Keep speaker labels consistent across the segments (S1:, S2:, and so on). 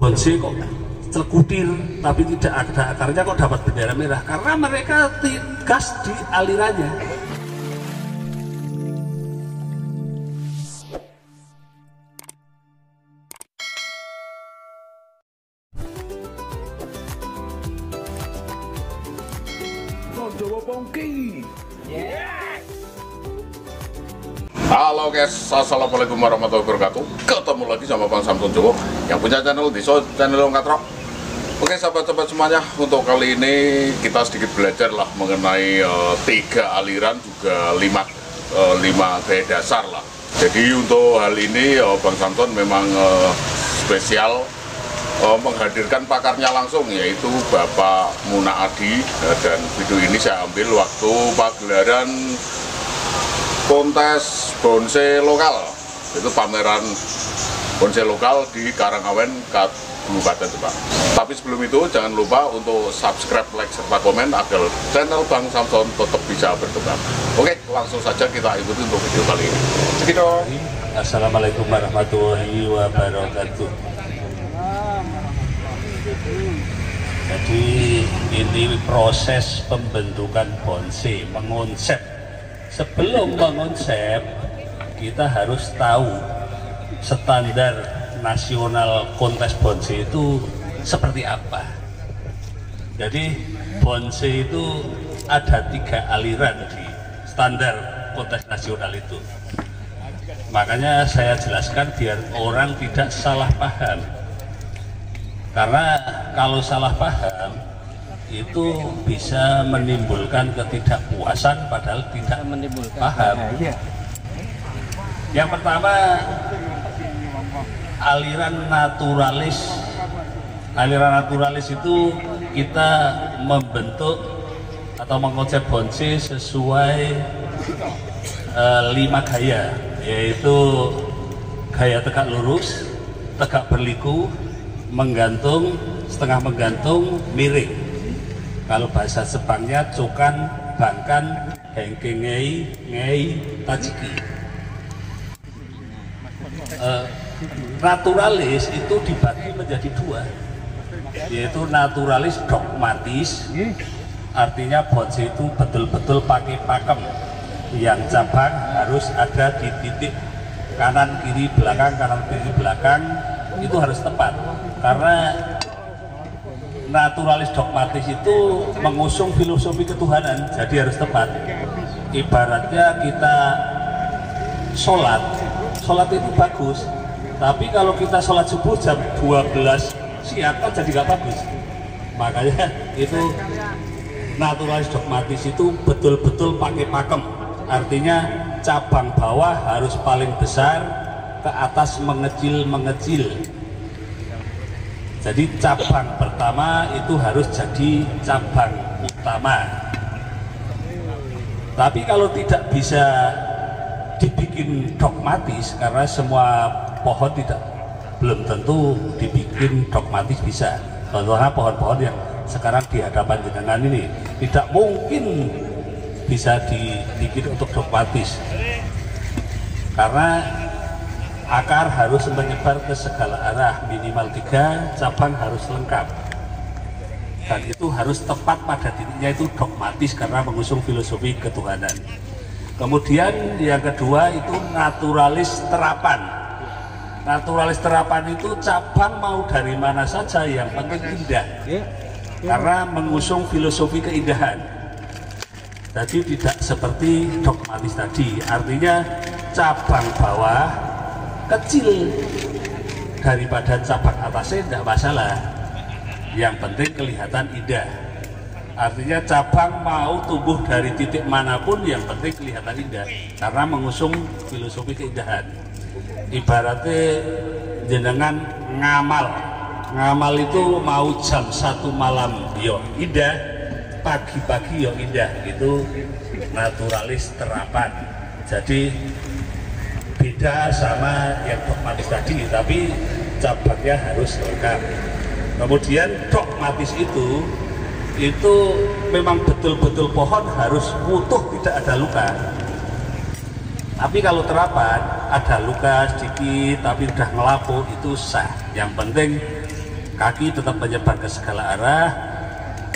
S1: bonsai kok celkutir tapi tidak ada akarnya kok dapat bendera merah? Karena mereka gas di alirannya.
S2: Jawa Pongki.
S3: Halo guys, assalamualaikum warahmatullahi wabarakatuh. Ketemu lagi sama Bang Samson Jowo yang punya channel di channel Katrok. Oke sahabat-sahabat semuanya, untuk kali ini kita sedikit belajar lah mengenai 3 aliran juga 5 gaya dasar lah. Jadi untuk hal ini Bang Samson memang spesial menghadirkan pakarnya langsung, yaitu Bapak Muna Adi, dan video ini saya ambil waktu pagelaran kontes bonsai lokal, itu pameran bonsai lokal di Karangawen, Kabupaten Demak. Tapi sebelum itu jangan lupa untuk subscribe, like, serta komen agar channel Bang Samson tetap bisa berkembang. Oke, langsung saja kita ikuti untuk video kali ini. Gitu.
S1: Assalamualaikum warahmatullahi wabarakatuh. Jadi ini proses pembentukan bonsai, mengonsep. Sebelum mengonsep, kita harus tahu standar nasional kontes bonsai itu seperti apa. Jadi bonsai itu ada 3 aliran di standar kontes nasional itu. Makanya saya jelaskan biar orang tidak salah paham. Karena kalau salah paham itu bisa menimbulkan ketidakpuasan padahal tidak menimbulkan paham. Yang pertama, aliran naturalis. Aliran naturalis itu kita membentuk atau mengonsep bonsai sesuai 5 gaya, yaitu gaya tegak lurus, tegak berliku, menggantung, setengah menggantung, miring. Kalau bahasa Jepangnya cokan, bangkan, hengkengei, ngei, tajiki. Naturalis itu dibagi menjadi 2, yaitu naturalis dogmatis, artinya bonsai itu betul-betul pakai pakem, yang cabang harus ada di titik kanan kiri belakang, kanan kiri belakang, itu harus tepat. Karena naturalis dogmatis itu mengusung filosofi ketuhanan, jadi harus tepat. Ibaratnya kita sholat itu bagus, tapi kalau kita sholat subuh jam 12 siang kan jadi nggak bagus. Makanya itu naturalis dogmatis itu betul-betul pakai pakem, artinya cabang bawah harus paling besar, ke atas mengecil. Jadi cabang pertama itu harus jadi cabang utama. Tapi kalau tidak bisa dibikin dogmatis, karena semua pohon belum tentu dibikin dogmatis bisa. Contohnya pohon-pohon yang sekarang di hadapan jenengan ini tidak mungkin bisa dibikin untuk dogmatis, karena akar harus menyebar ke segala arah, minimal 3, cabang harus lengkap, dan itu harus tepat pada titiknya, itu dogmatis karena mengusung filosofi ketuhanan. Kemudian yang kedua itu naturalis terapan. Naturalis terapan itu cabang mau dari mana saja yang penting indah, karena mengusung filosofi keindahan. Jadi tidak seperti dogmatis tadi, artinya cabang bawah kecil daripada cabang atasnya tidak masalah, yang penting kelihatan indah. Artinya cabang mau tumbuh dari titik manapun yang penting kelihatan indah, karena mengusung filosofi keindahan. Ibaratnya jenengan ngamal itu mau jam 1 malam yo indah, pagi-pagi yo indah, itu naturalis terapan. Jadi beda sama yang dogmatis tadi, tapi cabangnya harus lengkap. Kemudian dogmatis itu memang betul-betul pohon harus utuh, tidak ada luka. Tapi kalau terapan ada luka sedikit tapi udah ngelapuk, itu sah. Yang penting kaki tetap menyebar ke segala arah,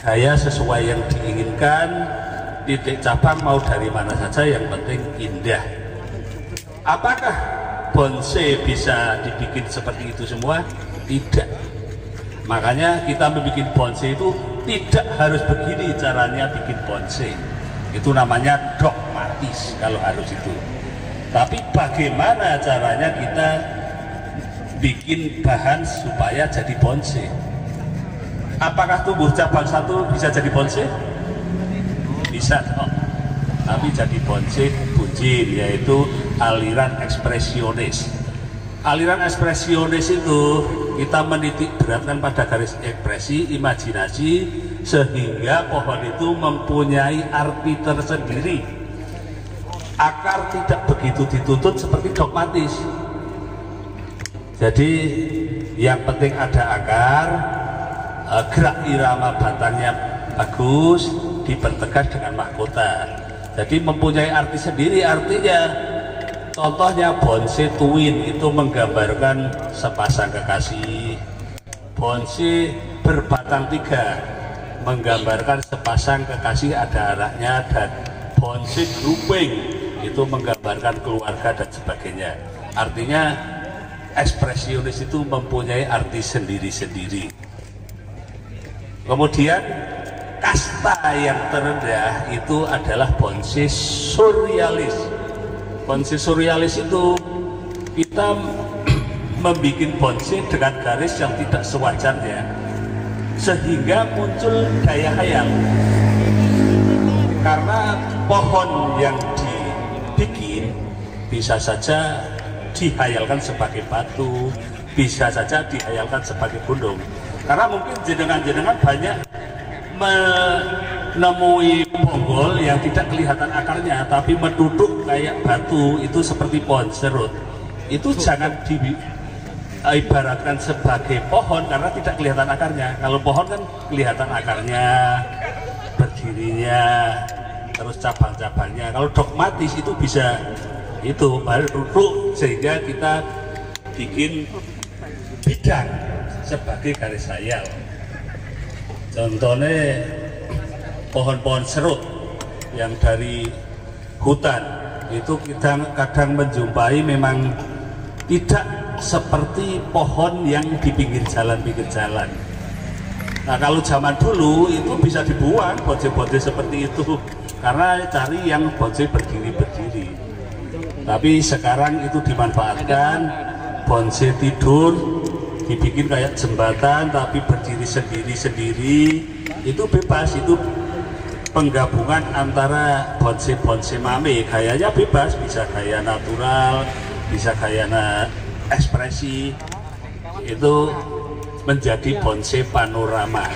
S1: gaya sesuai yang diinginkan, titik cabang mau dari mana saja, yang penting indah. Apakah bonsai bisa dibikin seperti itu semua? Tidak. Makanya kita membuat bonsai itu tidak harus begini caranya bikin bonsai. Itu namanya dogmatis kalau harus itu. Tapi bagaimana caranya kita bikin bahan supaya jadi bonsai? Apakah tumbuh cabang satu bisa jadi bonsai? Bisa, tapi jadi bonsai buncit, yaitu aliran ekspresionis. Aliran ekspresionis itu kita menitik beratkan pada garis ekspresi, imajinasi, sehingga pohon itu mempunyai arti tersendiri. Akar tidak begitu dituntut seperti dogmatis. Jadi yang penting ada akar, gerak irama batangnya bagus, dipertegas dengan mahkota. Jadi mempunyai arti sendiri. Artinya contohnya bonsai twin itu menggambarkan sepasang kekasih. Bonsai berbatang tiga menggambarkan sepasang kekasih ada anaknya, dan bonsai grouping itu menggambarkan keluarga dan sebagainya. Artinya ekspresionis itu mempunyai arti sendiri-sendiri. Kemudian kasta yang terendah itu adalah bonsai surrealis. Bonsai surrealis itu kita membuat bonsai dengan garis yang tidak sewajarnya, sehingga muncul daya hayal. Karena pohon yang dibikin bisa saja dihayalkan sebagai batu, bisa saja dihayalkan sebagai gunung. Karena mungkin jenengan-jenengan banyak menemui bonggol yang tidak kelihatan akarnya, tapi menduduk kayak batu, itu seperti pohon serut. Itu jangan diibaratkan sebagai pohon karena tidak kelihatan akarnya. Kalau pohon kan kelihatan akarnya, berdirinya, terus cabang-cabangnya. Kalau dogmatis itu bisa itu baru duduk, sehingga kita bikin bidang sebagai garis hayal. Contohnya pohon-pohon serut yang dari hutan itu kita kadang menjumpai memang tidak seperti pohon yang di pinggir jalan. Nah kalau zaman dulu itu bisa dibuang bonsai-bonsai seperti itu karena cari yang bonsai berdiri. Tapi sekarang itu dimanfaatkan, bonsai tidur dibikin kayak jembatan tapi berdiri sendiri-sendiri. Itu bebas, itu penggabungan antara bonsai mame, gayanya bebas, bisa gaya natural, bisa gaya ekspresi. Itu menjadi bonsai panorama.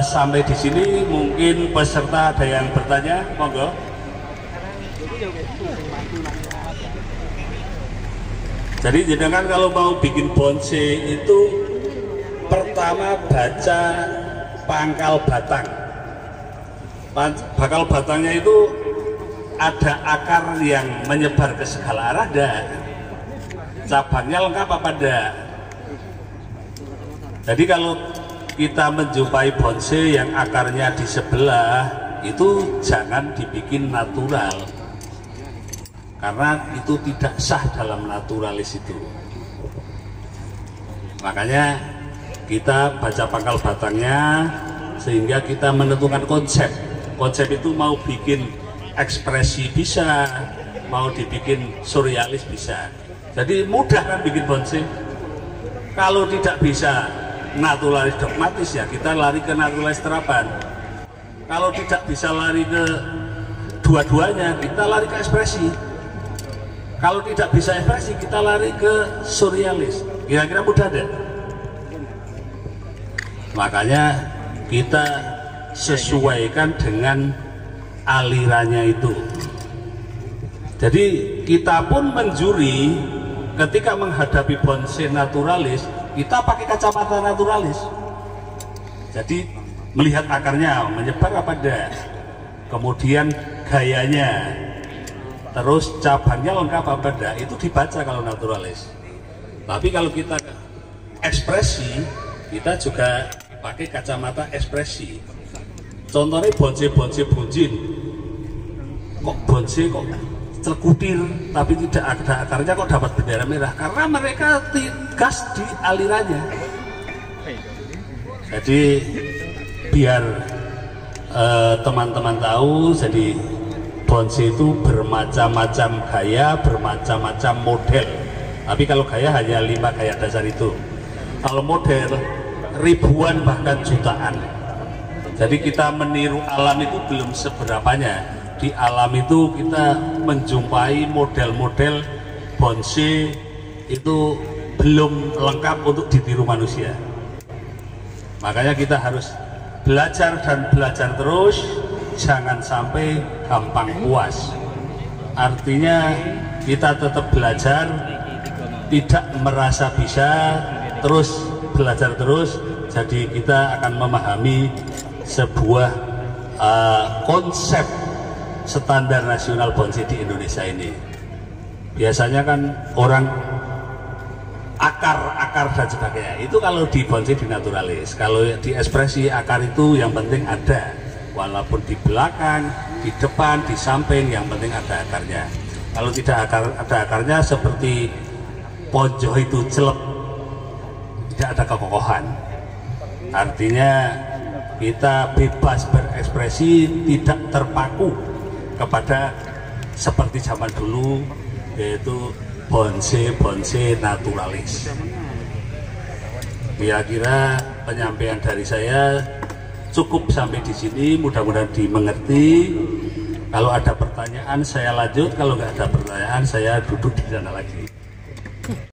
S1: Sampai di sini mungkin peserta ada yang bertanya, monggo. Jadi jenengan kalau mau bikin bonsai itu pertama baca pangkal batang. Pangkal batangnya itu ada akar yang menyebar ke segala arah, ada cabangnya lengkap apa ada. Jadi kalau kita menjumpai bonsai yang akarnya di sebelah, itu jangan dibikin natural, karena itu tidak sah dalam naturalis itu. Makanya kita baca pangkal batangnya sehingga kita menentukan konsep. Konsep itu mau bikin ekspresi bisa, mau dibikin surrealis bisa. Jadi mudah kan bikin bonsai. Kalau tidak bisa naturalis dogmatis, ya kita lari ke naturalis terapan. Kalau tidak bisa lari ke dua-duanya, kita lari ke ekspresi. Kalau tidak bisa ekspresi, kita lari ke surrealis. Kira-kira mudah deh. Makanya kita sesuaikan dengan alirannya itu. Jadi kita pun menjuri ketika menghadapi bonsai naturalis, kita pakai kacamata naturalis. Jadi melihat akarnya menyebar apa enggak, kemudian gayanya, terus cabangnya lengkap apa enggak, itu dibaca kalau naturalis. Tapi kalau kita ekspresi, kita juga pakai kacamata ekspresi. Contohnya bonce bunjin, kok bonce kok terkutir tapi tidak ada akarnya, kok dapat bendera merah? Karena mereka gas di alirannya. Jadi biar teman-teman tahu, jadi bonce itu bermacam-macam gaya, bermacam-macam model. Tapi kalau gaya hanya 5 gaya dasar itu. Kalau model ribuan bahkan jutaan. Jadi kita meniru alam itu belum seberapanya. Di alam itu kita menjumpai model-model bonce itu belum lengkap untuk ditiru manusia. Makanya kita harus belajar dan belajar terus, jangan sampai gampang puas. Artinya kita tetap belajar, tidak merasa bisa, terus belajar terus. Jadi kita akan memahami sebuah konsep standar nasional bonce di Indonesia ini. Biasanya kan orang akar dan sebagainya, itu kalau di bonce dinaturalis. Kalau di ekspresi akar itu yang penting ada, walaupun di belakang, di depan, di samping, yang penting ada akarnya. Kalau tidak ada akarnya seperti pojok itu celep, tidak ada kekokohan. Artinya kita bebas berekspresi, tidak terpaku kepada seperti zaman dulu, yaitu bonce naturalis. Kira-kira penyampaian dari saya cukup sampai di sini, mudah-mudahan dimengerti. Kalau ada pertanyaan saya lanjut, kalau nggak ada pertanyaan saya duduk di sana lagi.